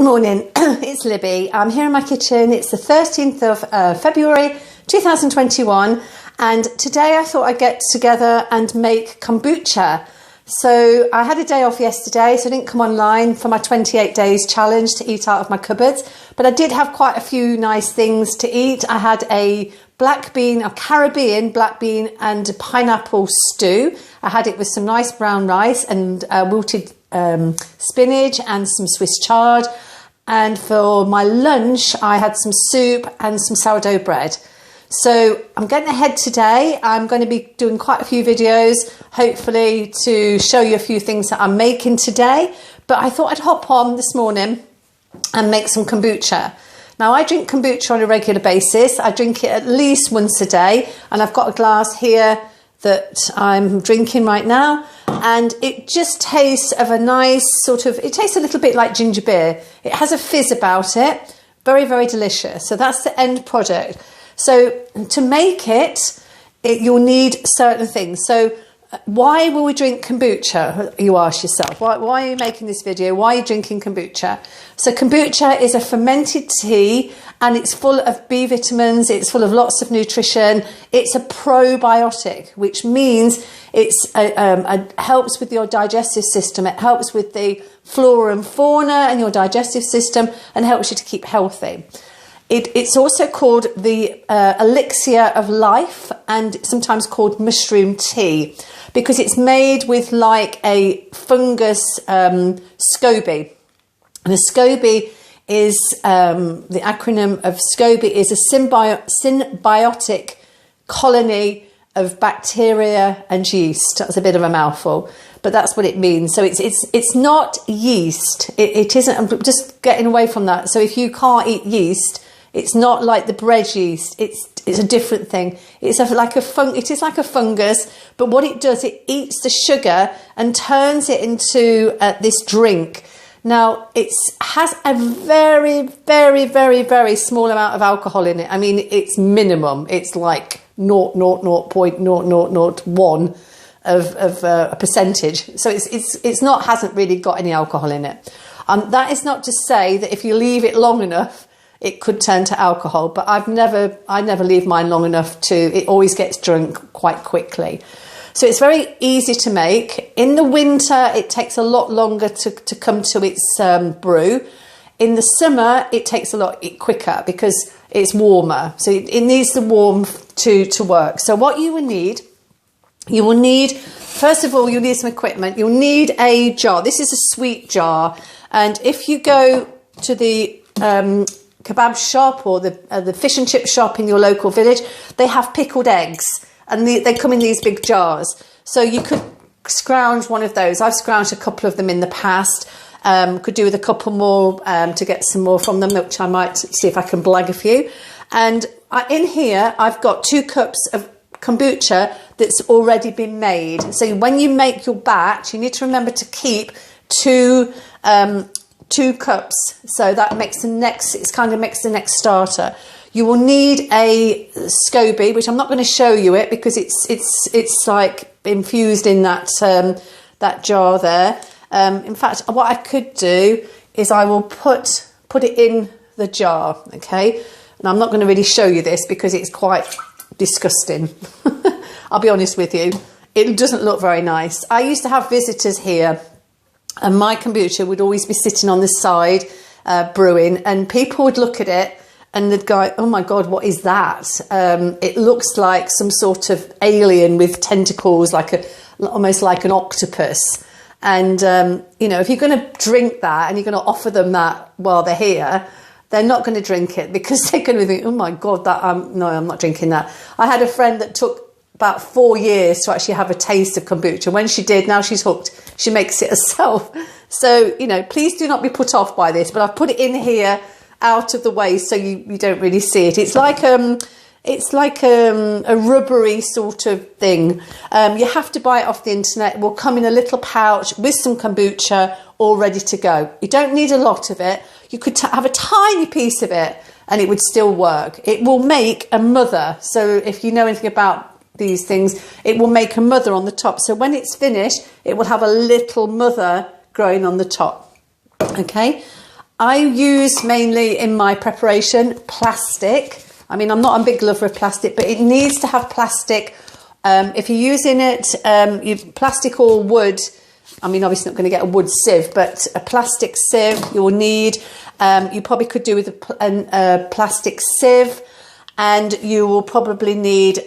morning, it's Libby. I'm here in my kitchen. It's the 13th of February 2021, and today I thought I'd get together and make kombucha. So I had a day off yesterday, so I didn't come online for my 28 days challenge to eat out of my cupboards, but I did have quite a few nice things to eat. I had a Caribbean black bean and pineapple stew. I had it with some nice brown rice and wilted spinach and some Swiss chard. And for my lunch, I had some soup and some sourdough bread. So I'm getting ahead today. I'm going to be doing quite a few videos, hopefully to show you a few things that I'm making today. But I thought I'd hop on this morning and make some kombucha. Now, I drink kombucha on a regular basis. I drink it at least once a day, and I've got a glass here that I'm drinking right now, and it just tastes of a nice it tastes a little bit like ginger beer. It has a fizz about it, very, very delicious. So that's the end product. So to make it, you'll need certain things. So why will we drink kombucha? You ask yourself, why are you making this video? Why are you drinking kombucha? So kombucha is a fermented tea, and it's full of B vitamins. It's full of lots of nutrition. It's a probiotic, which means it helps with your digestive system. It helps with the flora and fauna and your digestive system, and helps you to keep healthy. It's also called the elixir of life, and sometimes called mushroom tea, because it's made with like a fungus SCOBY. And a SCOBY is, the acronym of SCOBY is a symbiotic colony of bacteria and yeast. That's a bit of a mouthful, but that's what it means. So it's not yeast. It isn't. I'm just getting away from that. So if you can't eat yeast, it's not like the bread yeast. It's a different thing. It is like a fungus, but what it does, it eats the sugar and turns it into this drink. Now, it has a very, very, very, very small amount of alcohol in it. I mean, it's minimum. It's like 0.0001 of a percentage. So hasn't really got any alcohol in it. That is not to say that if you leave it long enough, it could turn to alcohol, but I never leave mine long enough it always gets drunk quite quickly. So it's very easy to make. In the winter, it takes a lot longer to come to its brew. In the summer, it takes a lot quicker because it's warmer. So it needs the warmth to work. So what you will need, first of all, you'll need some equipment. You'll need a jar. This is a sweet jar. And if you go to the kebab shop or the fish and chip shop in your local village, they have pickled eggs, and they come in these big jars. So you could scrounge one of those. I've scrounged a couple of them in the past. Could do with a couple more to get some more from them, which I might see if I can blag a few. And in here, I've got 2 cups of kombucha that's already been made. So when you make your batch, you need to remember to keep 2 cups, so that makes the next starter. You will need a SCOBY, which I'm not going to show you it because it's like infused in that jar there. In fact, what I could do is I will put it in the jar, okay? And I'm not going to really show you this because it's quite disgusting. I'll be honest with you. It doesn't look very nice. I used to have visitors here, and my kombucha would always be sitting on the side brewing, and people would look at it and they'd go, oh my God, what is that? It looks like some sort of alien with tentacles, almost like an octopus. And, if you're going to drink that and you're going to offer them that while they're here, they're not going to drink it because they're going to think, oh my God, no, I'm not drinking that. I had a friend that took about 4 years to actually have a taste of kombucha. When she did, now she's hooked. She makes it herself. So, please do not be put off by this, but I've put it in here out of the way so you don't really see it. It's like a rubbery sort of thing. You have to buy it off the internet. It will come in a little pouch with some kombucha all ready to go. You don't need a lot of it. You could have a tiny piece of it and it would still work. It will make a mother. So if you know anything about these things, it will make a mother on the top. So when it's finished, it will have a little mother growing on the top. Okay. I use mainly in my preparation plastic. I mean, I'm not a big lover of plastic, but it needs to have plastic. If you're using it, plastic or wood, I mean, obviously not going to get a wood sieve, but a plastic sieve you'll need. You probably could do with a plastic sieve, and you will probably need,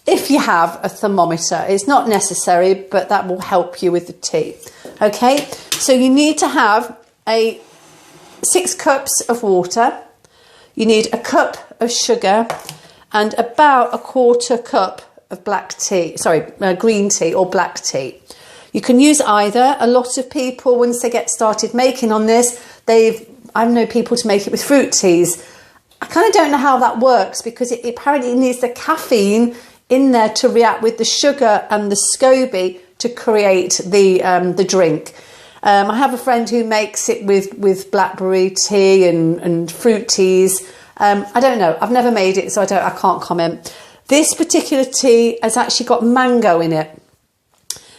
if you have, a thermometer. It's not necessary, but that will help you with the tea. Okay, so you need to have 6 cups of water. You need a cup of sugar and about a 1/4 cup of green tea or black tea. You can use either. A lot of people, once they get started making on this, I know people to make it with fruit teas. I kind of don't know how that works, because it apparently needs the caffeine in there to react with the sugar and the SCOBY to create the drink. I have a friend who makes it with blackberry tea and fruit teas. I don't know. I've never made it, so I can't comment. This particular tea has actually got mango in it.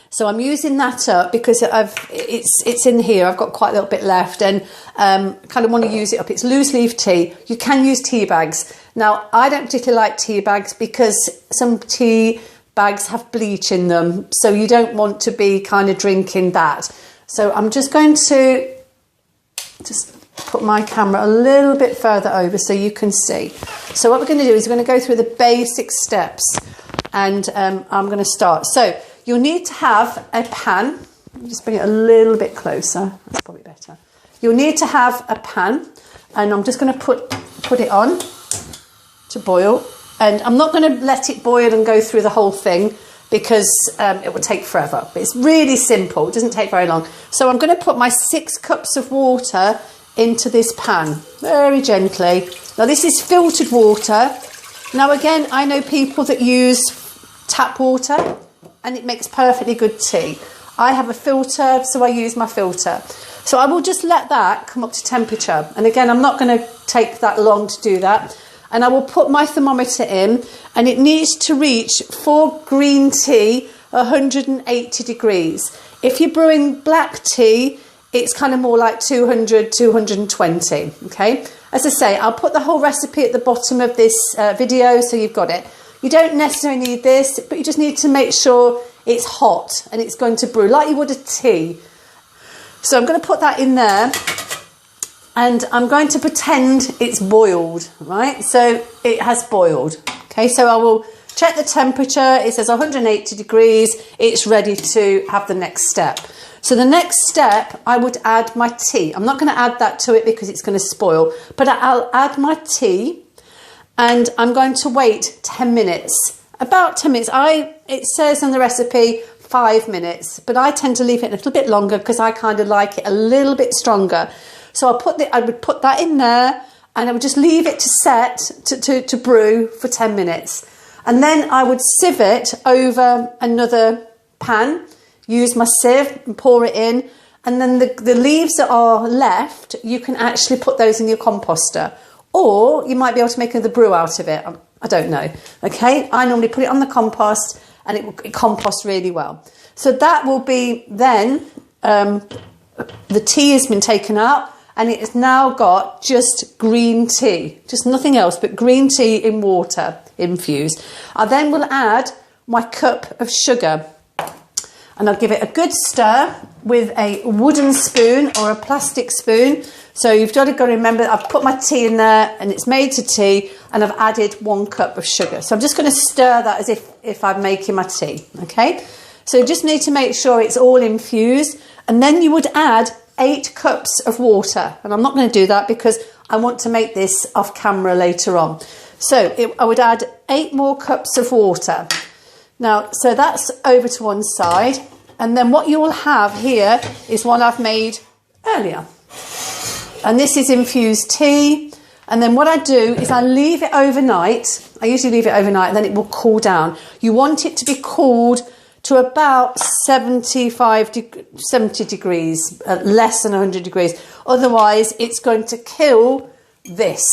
So I'm using that up because it's in here. I've got quite a little bit left, and kind of want to use it up. It's loose leaf tea. You can use tea bags. Now, I don't particularly like tea bags because some tea bags have bleach in them. So you don't want to be kind of drinking that. So I'm just going to put my camera a little bit further over so you can see. So what we're going to do is we're going to go through the basic steps, and I'm going to start. So you'll need to have a pan. Let me just bring it a little bit closer. That's probably better. You'll need to have a pan, and I'm just going to put it on to boil. And I'm not going to let it boil and go through the whole thing, because it will take forever. But it's really simple. It doesn't take very long. So I'm going to put my 6 cups of water into this pan very gently. Now, this is filtered water. Now, again, I know people that use tap water, and it makes perfectly good tea. I have a filter, so I use my filter. So I will just let that come up to temperature. And again, I'm not going to take that long to do that. And I will put my thermometer in, and it needs to reach, for green tea, 180 degrees. If you're brewing black tea, it's kind of more like 200, 220, okay? As I say, I'll put the whole recipe at the bottom of this video, so you've got it. You don't necessarily need this, but you just need to make sure it's hot and it's going to brew like you would a tea. So I'm going to put that in there, and I'm going to pretend it's boiled, right? So it has boiled. Okay, so I will check the temperature. It says 180 degrees. It's ready to have the next step. So the next step, I would add my tea. I'm not going to add that to it because it's going to spoil, but I'll add my tea, and I'm going to wait 10 minutes. About 10 minutes. It says on the recipe 5 minutes, but I tend to leave it a little bit longer because I kind of like it a little bit stronger. So I would put that in there, and I would just leave it to set to brew for 10 minutes. And then I would sieve it over another pan, use my sieve and pour it in. And then the leaves that are left, you can actually put those in your composter. Or you might be able to make another brew out of it. I don't know. Okay, I normally put it on the compost, and it composts really well. So that will be then, the tea has been taken out, and it has now got just green tea, just nothing else but green tea in water infused. I then will add my cup of sugar, and I'll give it a good stir with a wooden spoon or a plastic spoon. So you've got to remember, I've put my tea in there, and it's made to tea, and I've added 1 cup of sugar. So I'm just going to stir that as if I'm making my tea, okay? So you just need to make sure it's all infused, and then you would add 8 cups of water. And I'm not going to do that because I want to make this off camera later on. So I would add 8 more cups of water. Now, so that's over to one side. And then what you will have here is one I've made earlier. And this is infused tea. And then what I do is I leave it overnight. I usually leave it overnight, and then it will cool down. You want it to be cooled to about 70 degrees, less than 100 degrees. Otherwise, it's going to kill this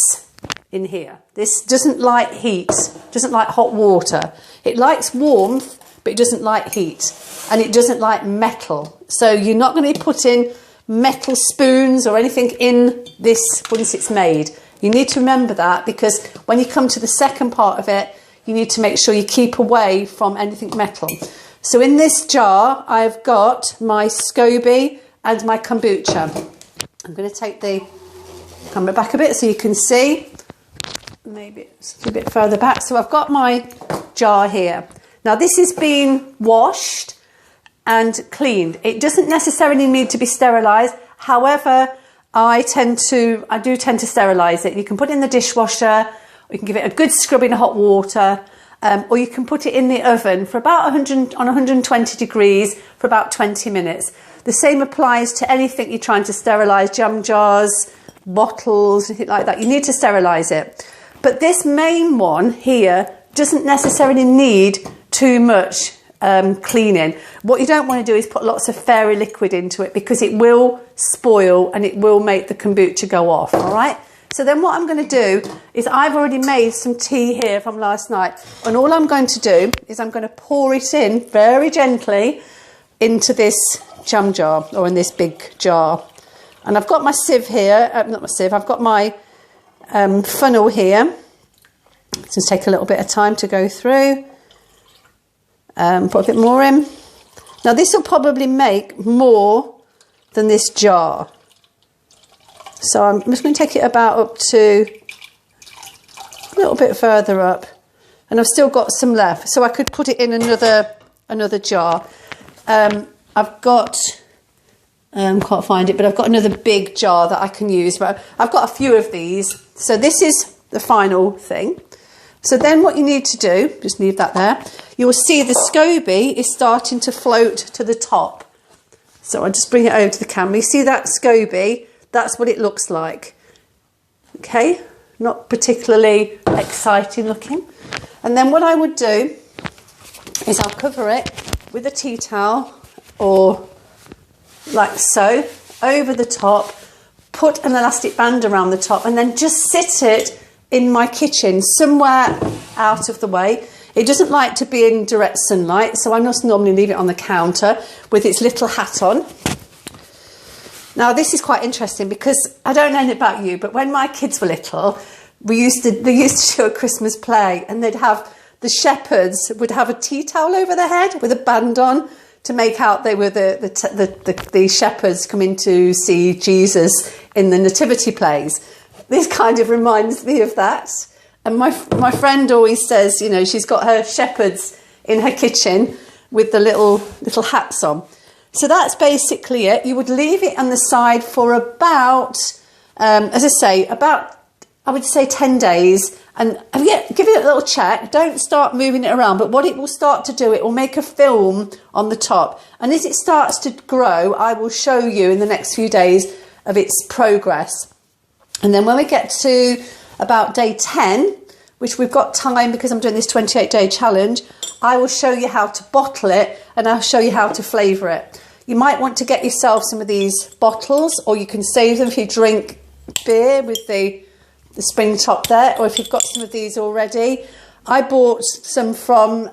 in here. This doesn't like heat, doesn't like hot water. It likes warmth, but it doesn't like heat. And it doesn't like metal. So you're not going to be putting metal spoons or anything in this once it's made. You need to remember that, because when you come to the second part of it, you need to make sure you keep away from anything metal. So in this jar, I've got my SCOBY and my kombucha. I'm going to take the camera back a bit so you can see. Maybe it's a bit further back. So I've got my jar here. Now this is being washed and cleaned. It doesn't necessarily need to be sterilised. However, I do tend to sterilise it. You can put it in the dishwasher, or you can give it a good scrub in hot water, or you can put it in the oven for about 120 degrees for about 20 minutes. The same applies to anything you're trying to sterilise, jam jars, bottles, anything like that. You need to sterilise it. But this main one here doesn't necessarily need too much cleaning. What you don't want to do is put lots of fairy liquid into it, because it will spoil and it will make the kombucha go off, all right? So then what I'm going to do is, I've already made some tea here from last night, and all I'm going to do is I'm going to pour it in very gently into this jam jar, or in this big jar. And I've got my sieve here, not my sieve, I've got my funnel here. Just take a little bit of time to go through. Put a bit more in. Now this will probably make more than this jar. So I'm just going to take it about up to a little bit further up. And I've still got some left. So I could put it in another jar. I've got, can't find it, but I've got another big jar that I can use. But I've got a few of these. So this is the final thing. So then what you need to do, just leave that there. You'll see the SCOBY is starting to float to the top. So I'll just bring it over to the camera. You see that SCOBY? That's what it looks like. Okay, not particularly exciting looking. And then what I would do is I'll cover it with a tea towel, or like so, over the top, put an elastic band around the top, and then just sit it in my kitchen, somewhere out of the way. It doesn't like to be in direct sunlight, so I just normally leave it on the counter with its little hat on. Now this is quite interesting, because I don't know about you, but when my kids were little, they used to do a Christmas play, and the shepherds would have a tea towel over their head with a band on to make out they were the shepherds coming to see Jesus in the nativity plays. This kind of reminds me of that. And my friend always says, you know, she's got her shepherds in her kitchen with the little hats on. So that's basically it. You would leave it on the side for about, as I say, I would say 10 days. And give it a little check. Don't start moving it around. But what it will start to do, it will make a film on the top. And as it starts to grow, I will show you in the next few days of its progress. And then when we get to about day 10, which we've got time because I'm doing this 28-day challenge, I will show you how to bottle it, and I'll show you how to flavour it. You might want to get yourself some of these bottles, or you can save them if you drink beer with the spring top there, or if you've got some of these already. I bought some from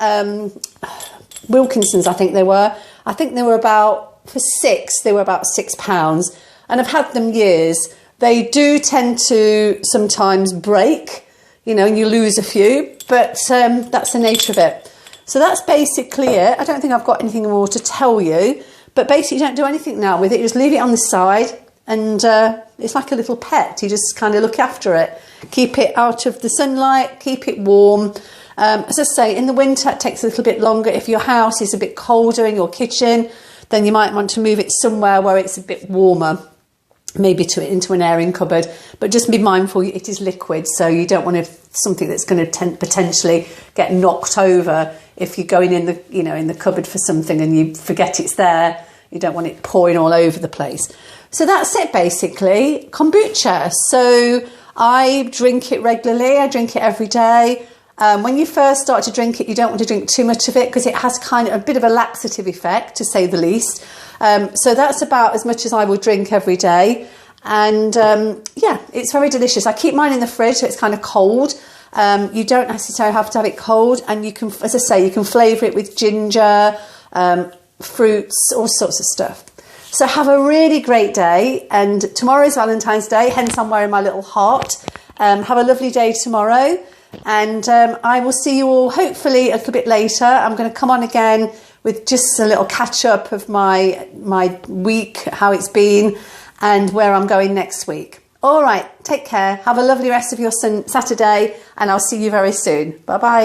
Wilkinson's, I think they were. I think they were about £6, and I've had them years. They do tend to sometimes break, you know, and you lose a few, but that's the nature of it. So that's basically it. I don't think I've got anything more to tell you, but basically you don't do anything now with it. You just leave it on the side, and it's like a little pet. You just kind of look after it. Keep it out of the sunlight, keep it warm. As I say, in the winter it takes a little bit longer. If your house is a bit colder in your kitchen, then you might want to move it somewhere where it's a bit warmer. Maybe into an airing cupboard, but just be mindful it is liquid, so you don't want something that's going to potentially get knocked over if you're going in the cupboard for something and you forget it's there. You don't want it pouring all over the place. So that's it basically. Kombucha. So I drink it regularly. I drink it every day. When you first start to drink it, you don't want to drink too much of it, because it has kind of a bit of a laxative effect, to say the least. So that's about as much as I would drink every day. And yeah, it's very delicious. I keep mine in the fridge, so it's kind of cold. You don't necessarily have to have it cold. And you can, as I say, you can flavour it with ginger, fruits, all sorts of stuff. So have a really great day, and tomorrow's Valentine's Day, hence I'm wearing my little heart. Have a lovely day tomorrow, and I will see you all hopefully a little bit later. I'm going to come on again with just a little catch up of my week, how it's been, and where I'm going next week. All right, take care. Have a lovely rest of your Saturday, and I'll see you very soon. Bye bye.